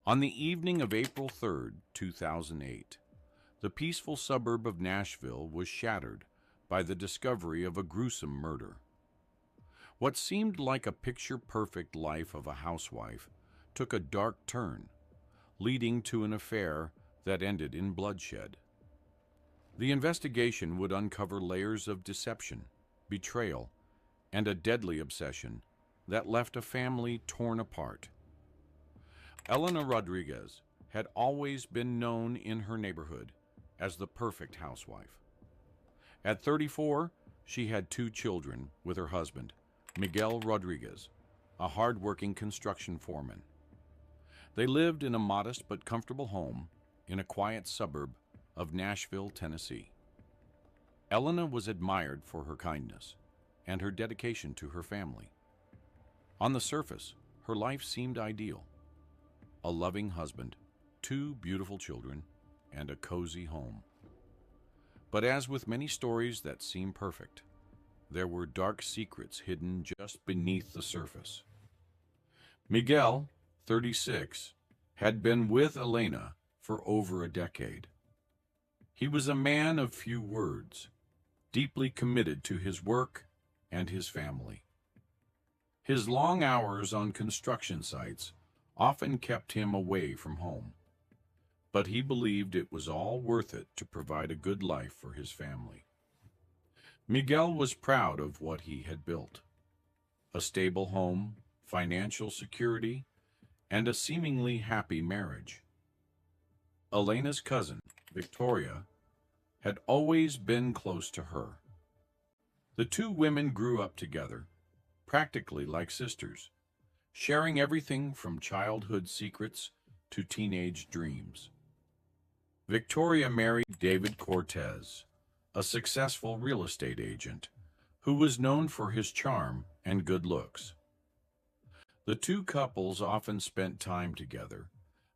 On the evening of April 3rd, 2008, the peaceful suburb of Nashville was shattered by the discovery of a gruesome murder. What seemed like a picture-perfect life of a housewife took a dark turn, leading to an affair that ended in bloodshed. The investigation would uncover layers of deception, betrayal, and a deadly obsession that left a family torn apart. Elena Rodriguez had always been known in her neighborhood as the perfect housewife. At 34, she had two children with her husband, Miguel Rodriguez, a hard-working construction foreman. They lived in a modest but comfortable home in a quiet suburb of Nashville, Tennessee. Elena was admired for her kindness and her dedication to her family. On the surface, her life seemed ideal. A loving husband, two beautiful children, and a cozy home. But as with many stories that seem perfect, there were dark secrets hidden just beneath the surface. Miguel, 36, had been with Elena for over a decade. He was a man of few words, deeply committed to his work and his family. His long hours on construction sites often kept him away from home, but he believed it was all worth it to provide a good life for his family. Miguel was proud of what he had built: a stable home, financial security, and a seemingly happy marriage. Elena's cousin, Victoria, had always been close to her. The two women grew up together, practically like sisters, sharing everything from childhood secrets to teenage dreams. Victoria married David Cortez, a successful real estate agent who was known for his charm and good looks. The two couples often spent time together,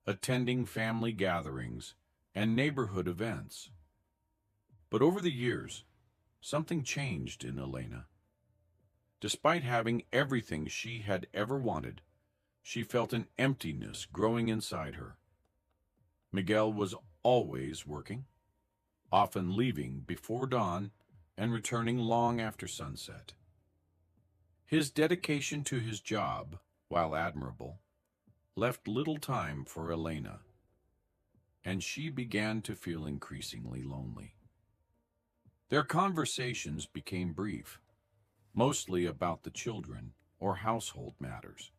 attending family gatherings and neighborhood events. But over the years, something changed in Elena. Despite having everything she had ever wanted, she felt an emptiness growing inside her. Miguel was always working, often leaving before dawn and returning long after sunset. His dedication to his job, while admirable, left little time for Elena, and she began to feel increasingly lonely. Their conversations became brief, mostly about the children or household matters,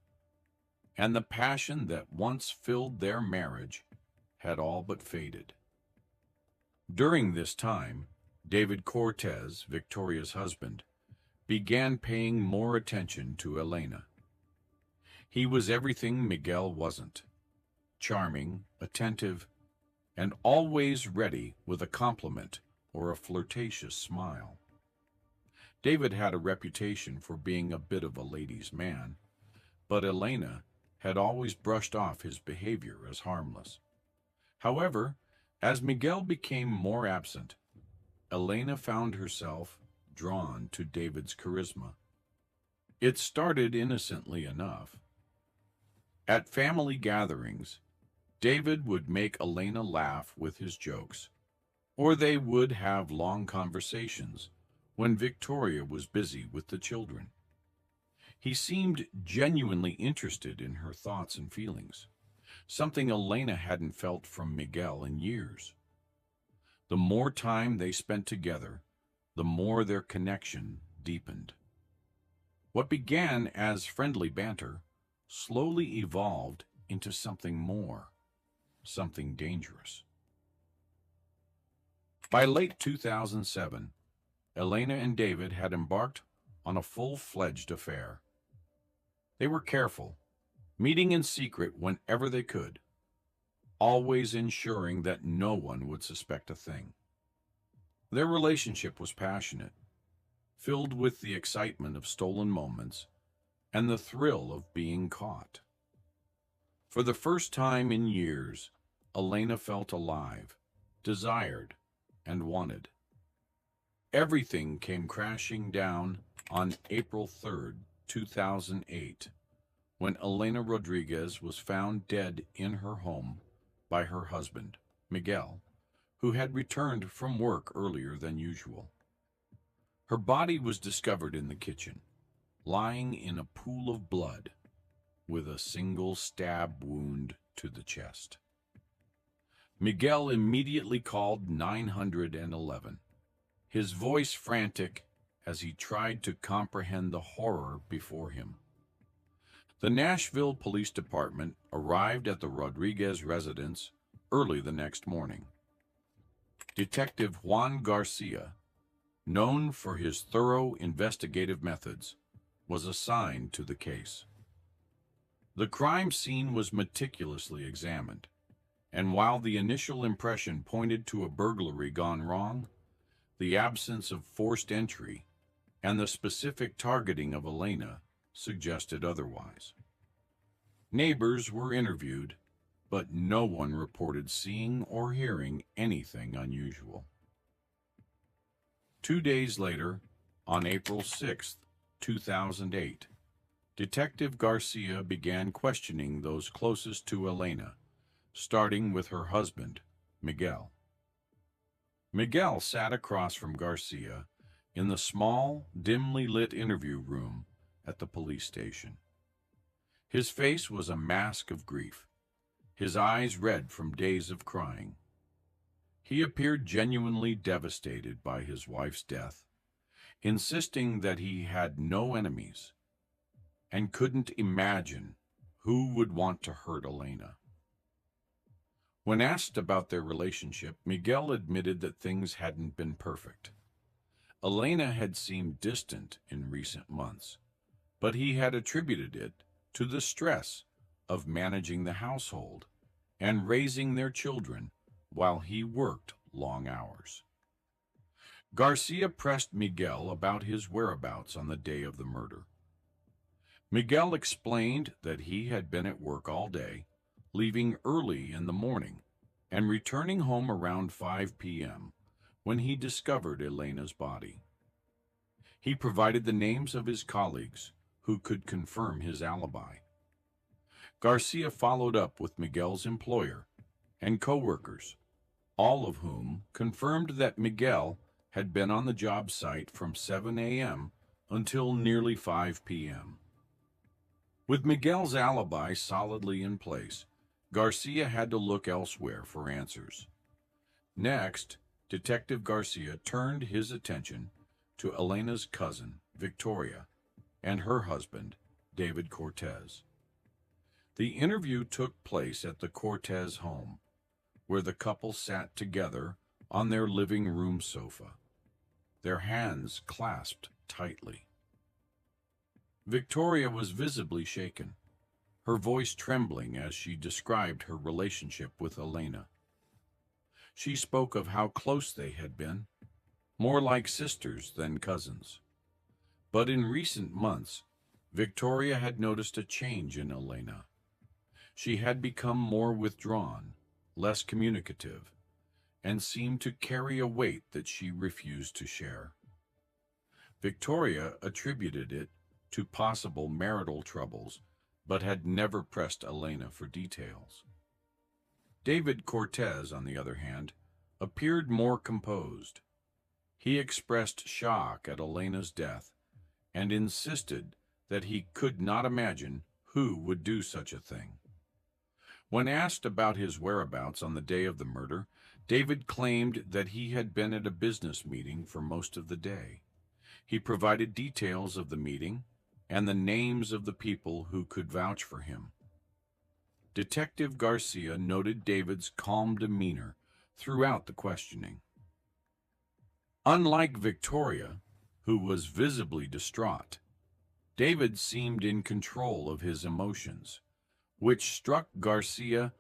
and the passion that once filled their marriage had all but faded. During this time, David Cortez, Victoria's husband, began paying more attention to Elena. He was everything Miguel wasn't: charming, attentive, and always ready with a compliment or a flirtatious smile. David had a reputation for being a bit of a ladies' man, but Elena had always brushed off his behavior as harmless. However, as Miguel became more absent, Elena found herself drawn to David's charisma. It started innocently enough. At family gatherings, David would make Elena laugh with his jokes, or they would have long conversations when Victoria was busy with the children. He seemed genuinely interested in her thoughts and feelings, something Elena hadn't felt from Miguel in years. The more time they spent together, the more their connection deepened. What began as friendly banter slowly evolved into something more, something dangerous. By late 2007, Elena and David had embarked on a full-fledged affair. They were careful, meeting in secret whenever they could, always ensuring that no one would suspect a thing. Their relationship was passionate, filled with the excitement of stolen moments and the thrill of being caught. For the first time in years, Elena felt alive, desired, and wanted. Everything came crashing down on April 3rd, 2008, when Elena Rodriguez was found dead in her home by her husband, Miguel, who had returned from work earlier than usual. Her body was discovered in the kitchen, lying in a pool of blood, with a single stab wound to the chest. Miguel immediately called 911, his voice frantic as he tried to comprehend the horror before him. The Nashville Police Department arrived at the Rodriguez residence early the next morning. Detective Juan Garcia, known for his thorough investigative methods, was assigned to the case. The crime scene was meticulously examined, and while the initial impression pointed to a burglary gone wrong, the absence of forced entry and the specific targeting of Elena suggested otherwise. Neighbors were interviewed, but no one reported seeing or hearing anything unusual. 2 days later, on April 6, 2008, Detective Garcia began questioning those closest to Elena, starting with her husband, Miguel. Miguel sat across from Garcia in the small, dimly lit interview room at the police station. His face was a mask of grief, his eyes red from days of crying. He appeared genuinely devastated by his wife's death, insisting that he had no enemies and couldn't imagine who would want to hurt Elena. When asked about their relationship, Miguel admitted that things hadn't been perfect. Elena had seemed distant in recent months, but he had attributed it to the stress of managing the household and raising their children while he worked long hours. Garcia pressed Miguel about his whereabouts on the day of the murder. Miguel explained that he had been at work all day, leaving early in the morning and returning home around 5 p.m. when he discovered Elena's body. He provided the names of his colleagues who could confirm his alibi. Garcia followed up with Miguel's employer and co-workers, all of whom confirmed that Miguel had been on the job site from 7 a.m. until nearly 5 p.m. With Miguel's alibi solidly in place, Garcia had to look elsewhere for answers. Next, Detective Garcia turned his attention to Elena's cousin, Victoria, and her husband, David Cortez. The interview took place at the Cortez home, where the couple sat together on their living room sofa, their hands clasped tightly. Victoria was visibly shaken, her voice trembling as she described her relationship with Elena. She spoke of how close they had been, more like sisters than cousins. But in recent months, Victoria had noticed a change in Elena. She had become more withdrawn, less communicative, and seemed to carry a weight that she refused to share. Victoria attributed it to possible marital troubles, but had never pressed Elena for details. David Cortez, on the other hand, appeared more composed. He expressed shock at Elena's death and insisted that he could not imagine who would do such a thing. When asked about his whereabouts on the day of the murder, David claimed that he had been at a business meeting for most of the day. He provided details of the meeting and the names of the people who could vouch for him. Detective Garcia noted David's calm demeanor throughout the questioning. Unlike Victoria, who was visibly distraught, David seemed in control of his emotions, which struck Garcia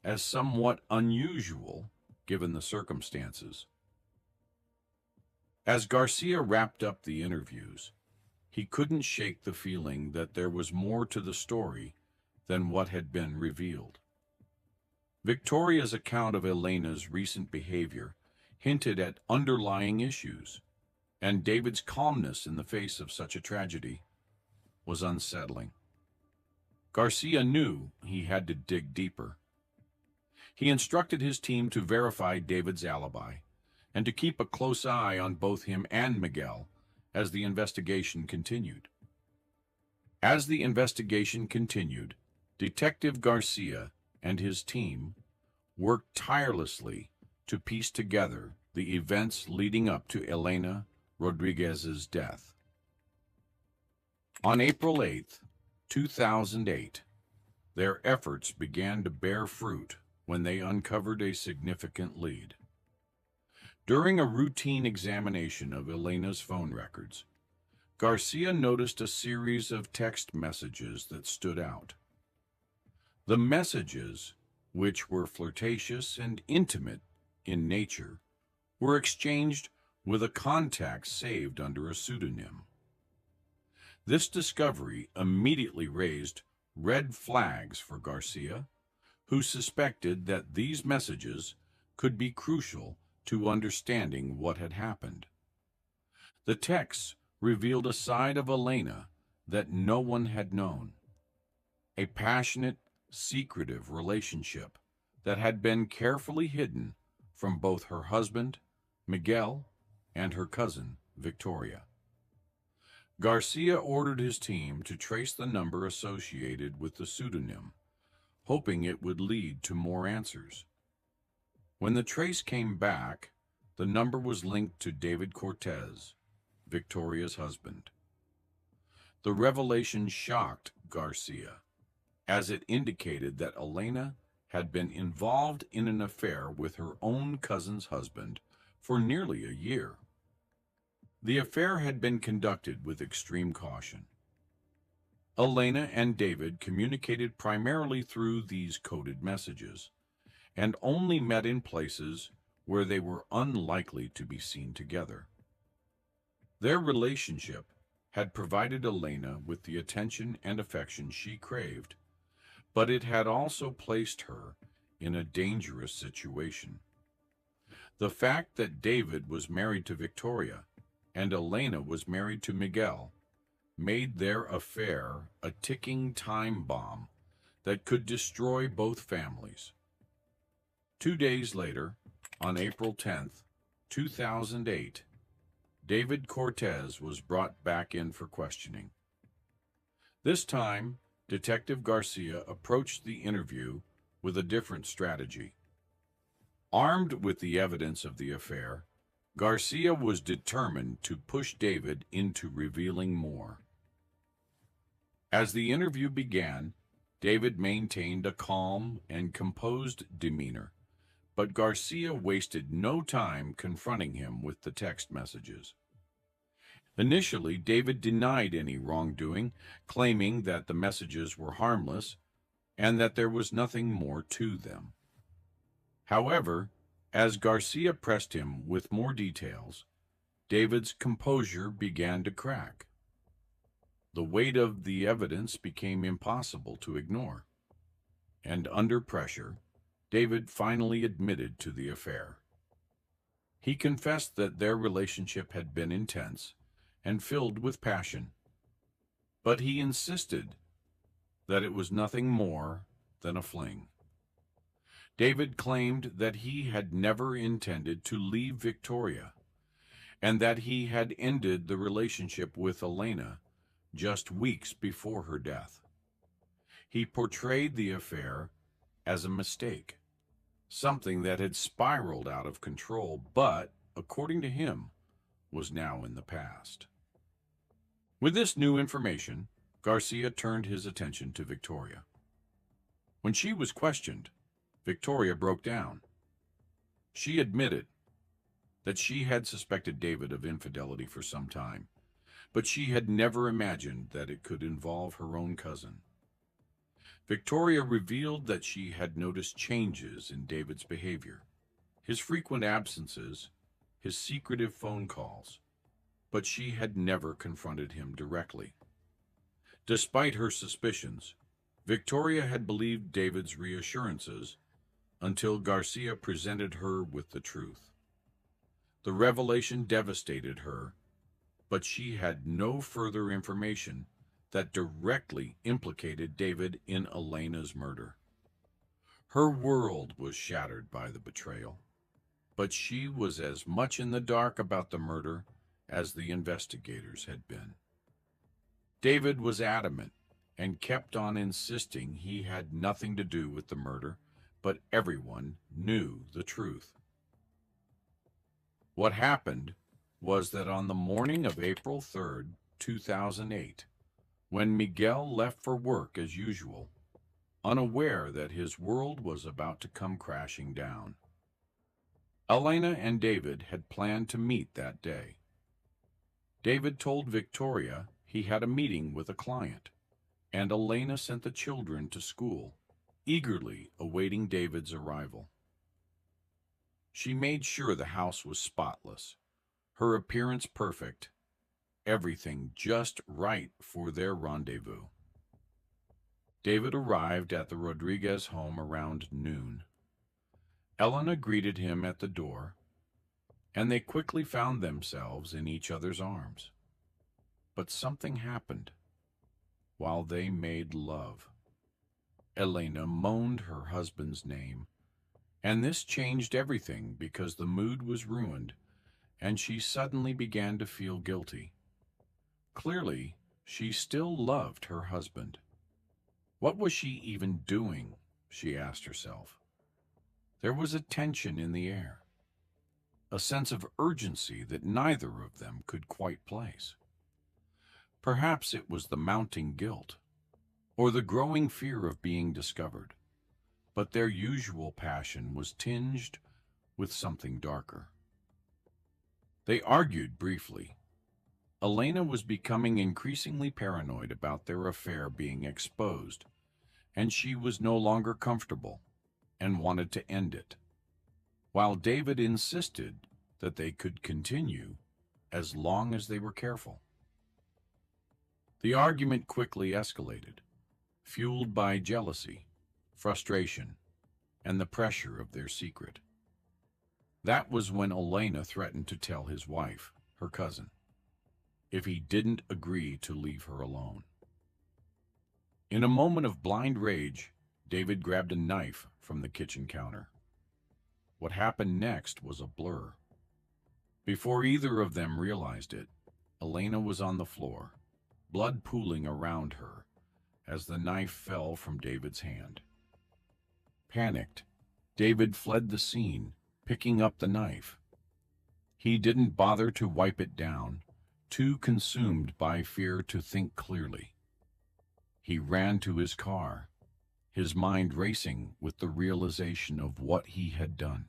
as somewhat unusual given the circumstances. As Garcia wrapped up the interviews, he couldn't shake the feeling that there was more to the story than what had been revealed. Victoria's account of Elena's recent behavior hinted at underlying issues, and David's calmness in the face of such a tragedy was unsettling. Garcia knew he had to dig deeper. He instructed his team to verify David's alibi and to keep a close eye on both him and Miguel as the investigation continued. As the investigation continued, Detective Garcia and his team worked tirelessly to piece together the events leading up to Elena Rodriguez's death. On April 8, 2008, their efforts began to bear fruit when they uncovered a significant lead. During a routine examination of Elena's phone records, Garcia noticed a series of text messages that stood out. The messages, which were flirtatious and intimate in nature, were exchanged with a contact saved under a pseudonym. This discovery immediately raised red flags for Garcia, who suspected that these messages could be crucial to understanding what had happened. The texts revealed a side of Elena that no one had known, a passionate, secretive relationship that had been carefully hidden from both her husband, Miguel, and her cousin, Victoria. Garcia ordered his team to trace the number associated with the pseudonym, hoping it would lead to more answers. When the trace came back, the number was linked to David Cortez, Victoria's husband. The revelation shocked Garcia, as it indicated that Elena had been involved in an affair with her own cousin's husband for nearly a year. The affair had been conducted with extreme caution. Elena and David communicated primarily through these coded messages, and only met in places where they were unlikely to be seen together. Their relationship had provided Elena with the attention and affection she craved, but it had also placed her in a dangerous situation. The fact that David was married to Victoria and Elena was married to Miguel made their affair a ticking time bomb that could destroy both families. 2 days later, on April 10th, 2008, David Cortez was brought back in for questioning. This time, Detective Garcia approached the interview with a different strategy. Armed with the evidence of the affair, Garcia was determined to push David into revealing more. As the interview began, David maintained a calm and composed demeanor, but Garcia wasted no time confronting him with the text messages. Initially, David denied any wrongdoing, claiming that the messages were harmless and that there was nothing more to them. However, as Garcia pressed him with more details, David's composure began to crack. The weight of the evidence became impossible to ignore, and under pressure, David finally admitted to the affair. He confessed that their relationship had been intense and filled with passion, but he insisted that it was nothing more than a fling. David claimed that he had never intended to leave Victoria, and that he had ended the relationship with Elena just weeks before her death. He portrayed the affair as a mistake, something that had spiraled out of control, but, according to him, was now in the past. With this new information, Garcia turned his attention to Victoria. When she was questioned, Victoria broke down. She admitted that she had suspected David of infidelity for some time, but she had never imagined that it could involve her own cousin. Victoria revealed that she had noticed changes in David's behavior, his frequent absences, his secretive phone calls, but she had never confronted him directly. Despite her suspicions, Victoria had believed David's reassurances until Garcia presented her with the truth. The revelation devastated her, but she had no further information that directly implicated David in Elena's murder. Her world was shattered by the betrayal, but she was as much in the dark about the murder as the investigators had been. David was adamant and kept on insisting he had nothing to do with the murder, but everyone knew the truth. What happened was that on the morning of April 3rd, 2008, when Miguel left for work as usual, unaware that his world was about to come crashing down, Elena and David had planned to meet that day. David told Victoria he had a meeting with a client, and Elena sent the children to school, eagerly awaiting David's arrival. She made sure the house was spotless, her appearance perfect, everything just right for their rendezvous. David arrived at the Rodriguez home around noon. Elena greeted him at the door, and they quickly found themselves in each other's arms. But something happened while they made love. Elena moaned her husband's name, and this changed everything because the mood was ruined, and she suddenly began to feel guilty. Clearly, she still loved her husband. What was she even doing? She asked herself. There was a tension in the air, a sense of urgency that neither of them could quite place. Perhaps it was the mounting guilt, or the growing fear of being discovered, but their usual passion was tinged with something darker. They argued briefly. Elena was becoming increasingly paranoid about their affair being exposed, and she was no longer comfortable and wanted to end it, while David insisted that they could continue as long as they were careful. The argument quickly escalated, fueled by jealousy, frustration, and the pressure of their secret. That was when Elena threatened to tell his wife, her cousin, if he didn't agree to leave her alone. In a moment of blind rage, David grabbed a knife from the kitchen counter. What happened next was a blur. Before either of them realized it, Elena was on the floor, blood pooling around her as the knife fell from David's hand. Panicked, David fled the scene, picking up the knife. He didn't bother to wipe it down, too consumed by fear to think clearly. He ran to his car, his mind racing with the realization of what he had done.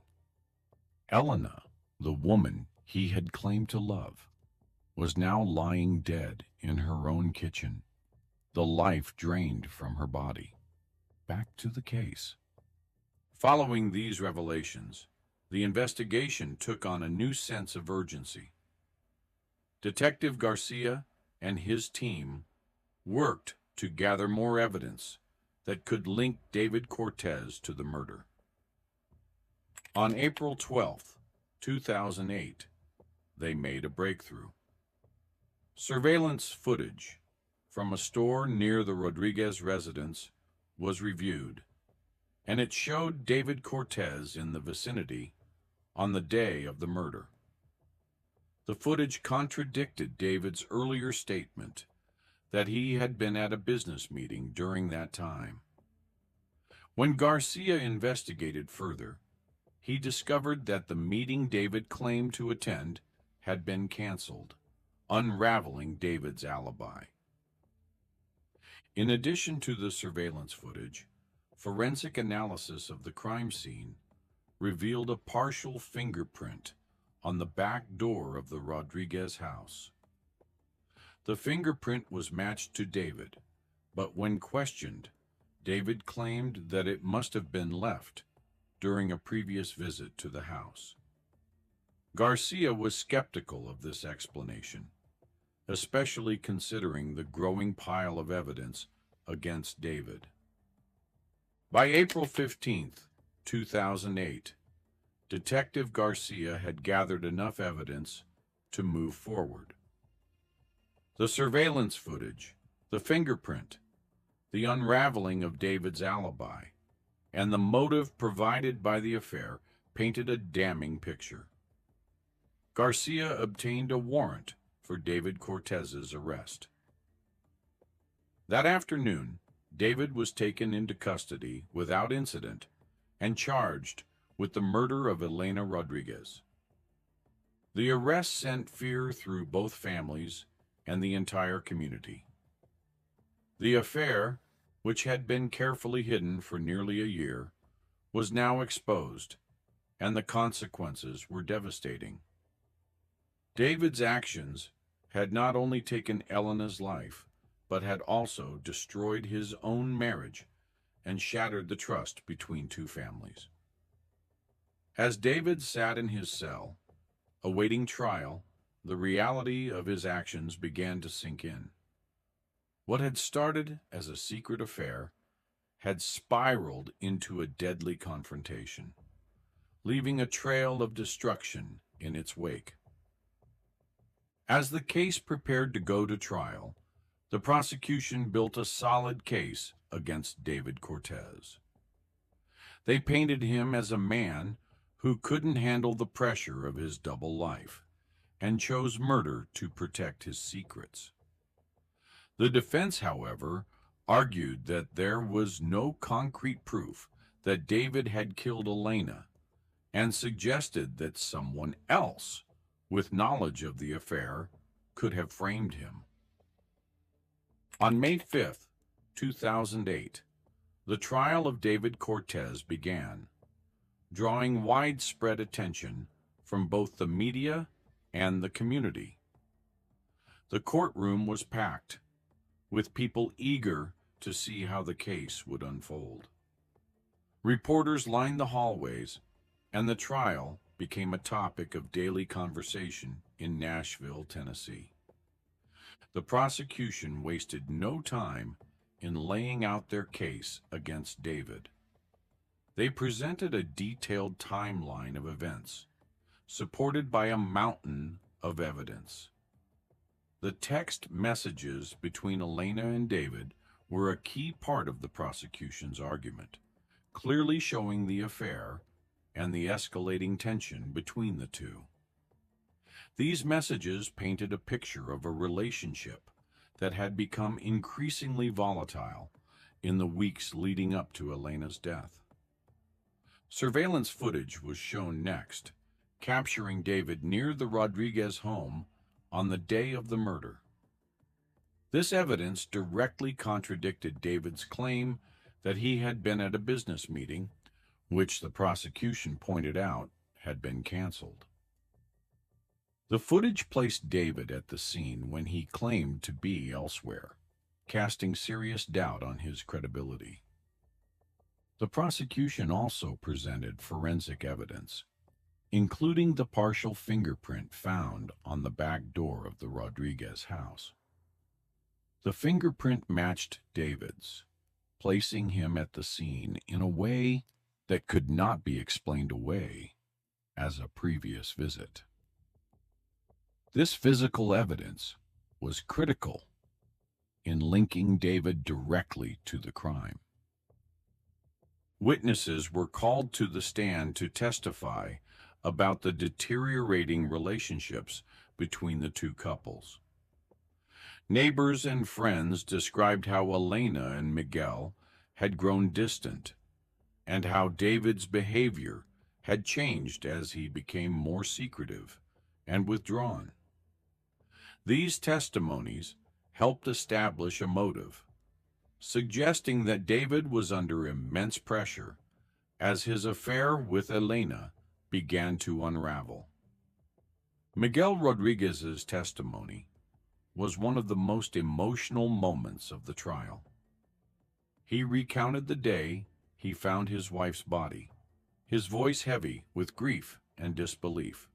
Elena, the woman he had claimed to love, was now lying dead in her own kitchen, the life drained from her body. Back to the case. Following these revelations, the investigation took on a new sense of urgency. Detective Garcia and his team worked to gather more evidence that could link David Cortez to the murder. On April 12, 2008, they made a breakthrough. Surveillance footage from a store near the Rodriguez residence was reviewed, and it showed David Cortez in the vicinity on the day of the murder. The footage contradicted David's earlier statement that he had been at a business meeting during that time. When Garcia investigated further, he discovered that the meeting David claimed to attend had been canceled, unraveling David's alibi. In addition to the surveillance footage, forensic analysis of the crime scene revealed a partial fingerprint on the back door of the Rodriguez house. The fingerprint was matched to David, but when questioned, David claimed that it must have been left during a previous visit to the house. Garcia was skeptical of this explanation, especially considering the growing pile of evidence against David. By April 15, 2008, Detective Garcia had gathered enough evidence to move forward. The surveillance footage, The fingerprint, the unraveling of David's alibi, and the motive provided by the affair painted a damning picture. Garcia obtained a warrant for David Cortez's arrest. That afternoon, David was taken into custody without incident and charged with the murder of Elena Rodriguez. The arrest sent fear through both families and the entire community. The affair, which had been carefully hidden for nearly a year, was now exposed, and the consequences were devastating. David's actions had not only taken Elena's life, but had also destroyed his own marriage and shattered the trust between two families. As David sat in his cell, awaiting trial, the reality of his actions began to sink in. What had started as a secret affair had spiraled into a deadly confrontation, leaving a trail of destruction in its wake. As the case prepared to go to trial, the prosecution built a solid case against David Cortez. They painted him as a man who couldn't handle the pressure of his double life and chose murder to protect his secrets. The defense, however, argued that there was no concrete proof that David had killed Elena and suggested that someone else with knowledge of the affair could have framed him. On May 5, 2008, the trial of David Cortez began, drawing widespread attention from both the media and the community. The courtroom was packed, with people eager to see how the case would unfold. Reporters lined the hallways, and the trial became a topic of daily conversation in Nashville, Tennessee. The prosecution wasted no time in laying out their case against David. They presented a detailed timeline of events, supported by a mountain of evidence. The text messages between Elena and David were a key part of the prosecution's argument, clearly showing the affair and the escalating tension between the two. These messages painted a picture of a relationship that had become increasingly volatile in the weeks leading up to Elena's death. Surveillance footage was shown next, capturing David near the Rodriguez home on the day of the murder. This evidence directly contradicted David's claim that he had been at a business meeting, which the prosecution pointed out had been canceled. The footage placed David at the scene when he claimed to be elsewhere, casting serious doubt on his credibility. The prosecution also presented forensic evidence, including the partial fingerprint found on the back door of the Rodriguez house. The fingerprint matched David's, placing him at the scene in a way that could not be explained away as a previous visit. This physical evidence was critical in linking David directly to the crime. Witnesses were called to the stand to testify about the deteriorating relationships between the two couples. Neighbors and friends described how Elena and Miguel had grown distant and how David's behavior had changed as he became more secretive and withdrawn. These testimonies helped establish a motive, suggesting that David was under immense pressure as his affair with Elena began to unravel. Miguel Rodriguez's testimony was one of the most emotional moments of the trial. He recounted the day he found his wife's body, his voice heavy with grief and disbelief.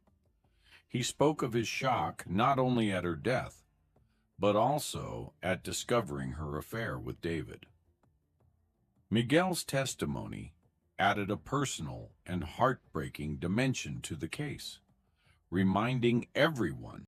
He spoke of his shock not only at her death, but also at discovering her affair with David. Miguel's testimony added a personal and heartbreaking dimension to the case, reminding everyone